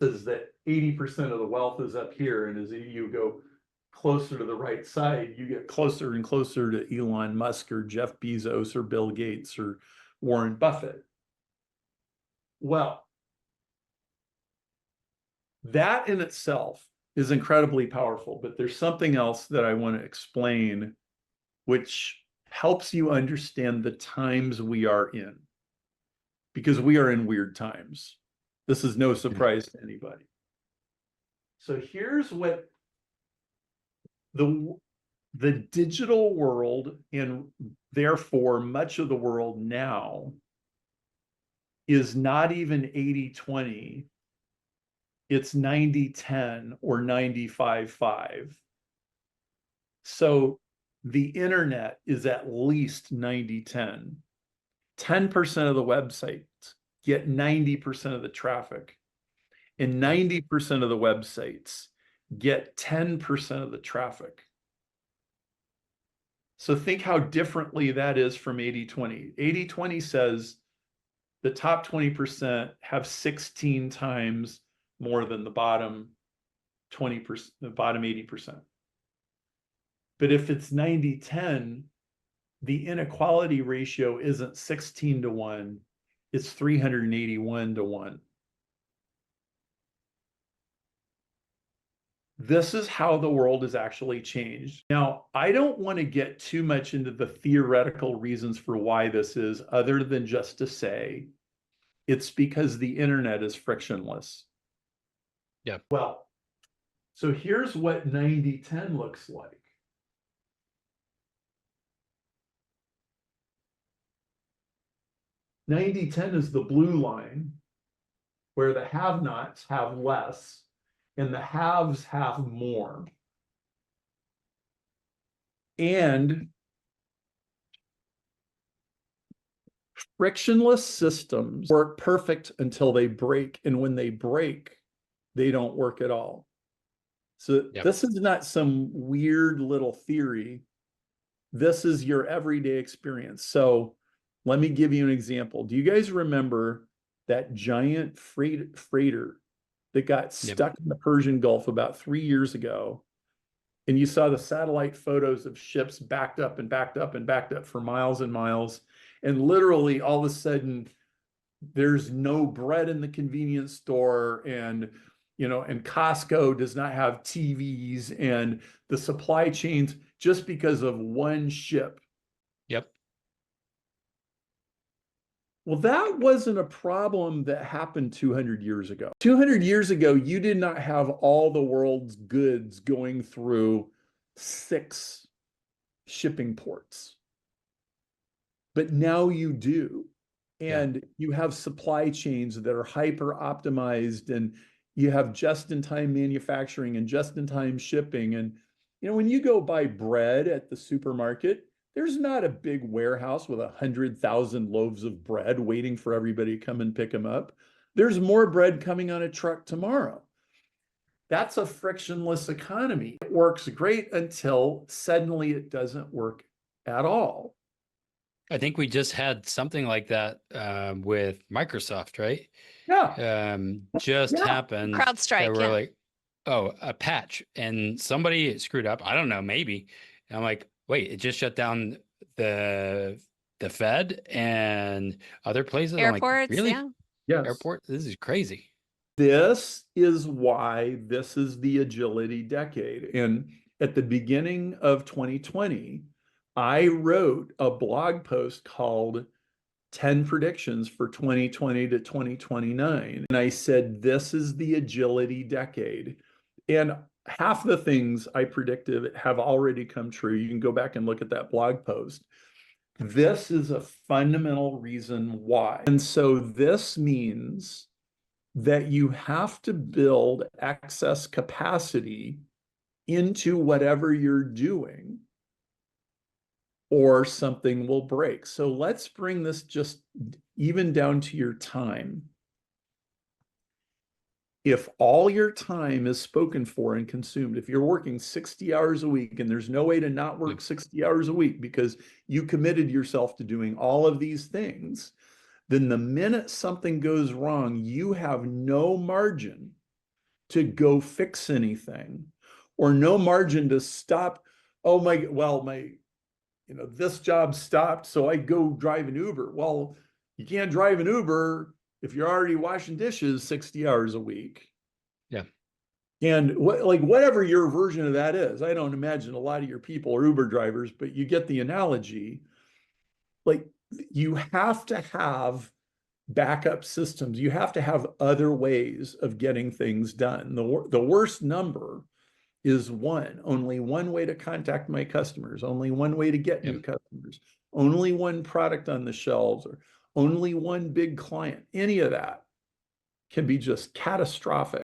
says that 80% of the wealth is up here, and as you go closer to the right side, you get closer and closer to Elon Musk or Jeff Bezos or Bill Gates or Warren Buffett. Well, that in itself is incredibly powerful, but there's something else that I want to explain, which helps you understand the times we are in, because we are in weird times. This is no surprise to anybody. So here's what the digital world, and therefore much of the world now, is not even 80-20. It's 90-10 or 95-5. So the internet is at least 90-10. 10% of the websites get 90% of the traffic, and 90% of the websites get 10% of the traffic. So think how differently that is from 80-20. 80-20 says the top 20% have 16 times more than the bottom 20%, the bottom 80%. But if it's 90-10, the inequality ratio isn't 16-1, it's 381-1. This is how the world has actually changed. Now, I don't want to get too much into the theoretical reasons for why this is, other than just to say it's because the internet is frictionless. Yeah. Well, so here's what 90-10 looks like. $90-10 is the blue line, where the have-nots have less and the haves have more. And frictionless systems work perfect until they break. And when they break, they don't work at all. So this is not some weird little theory. This is your everyday experience. So let me give you an example. Do you guys remember that giant freighter that got stuck in the Persian Gulf about 3 years ago? And you saw the satellite photos of ships backed up and backed up and backed up for miles and miles. And literally all of a sudden, there's no bread in the convenience store, and and Costco does not have TVs, and the supply chains, just because of one ship. Yep. Well, that wasn't a problem that happened 200 years ago. 200 years ago, you did not have all the world's goods going through 6 shipping ports. But now you do. And you have supply chains that are hyper optimized, and you have just-in-time manufacturing and just-in-time shipping. And when you go buy bread at the supermarket, there's not a big warehouse with 100,000 loaves of bread waiting for everybody to come and pick them up. There's more bread coming on a truck tomorrow. That's a frictionless economy. It works great until suddenly it doesn't work at all. I think we just had something like that with Microsoft, right? Yeah. Just happened. CrowdStrike. We're like, oh, a patch, and somebody screwed up. I don't know, maybe. And I'm like, wait, it just shut down the Fed and other places. Airports, I'm like, really? yeah. Yes. Airport. This is crazy. This is why this is the agility decade. And at the beginning of 2020, I wrote a blog post called 10 Predictions for 2020 to 2029. And I said, this is the agility decade. And half the things I predicted have already come true. You can go back and look at that blog post. This is a fundamental reason why. And so this means that you have to build excess capacity into whatever you're doing, or something will break. So let's bring this just even down to your time. If all your time is spoken for and consumed, if you're working 60 hours a week, and there's no way to not work 60 hours a week because you committed yourself to doing all of these things, then the minute something goes wrong, you have no margin to go fix anything, or no margin to stop. Oh my, well, this job stopped, so I go drive an Uber. Well, you can't drive an Uber if you're already washing dishes 60 hours a week. Yeah. And whatever your version of that is, I don't imagine a lot of your people are Uber drivers, but you get the analogy. Like, you have to have backup systems. You have to have other ways of getting things done. The worst number is one. Only one way to contact my customers, only one way to get Yeah. new customers, only one product on the shelves, or only one big client. Any of that can be just catastrophic.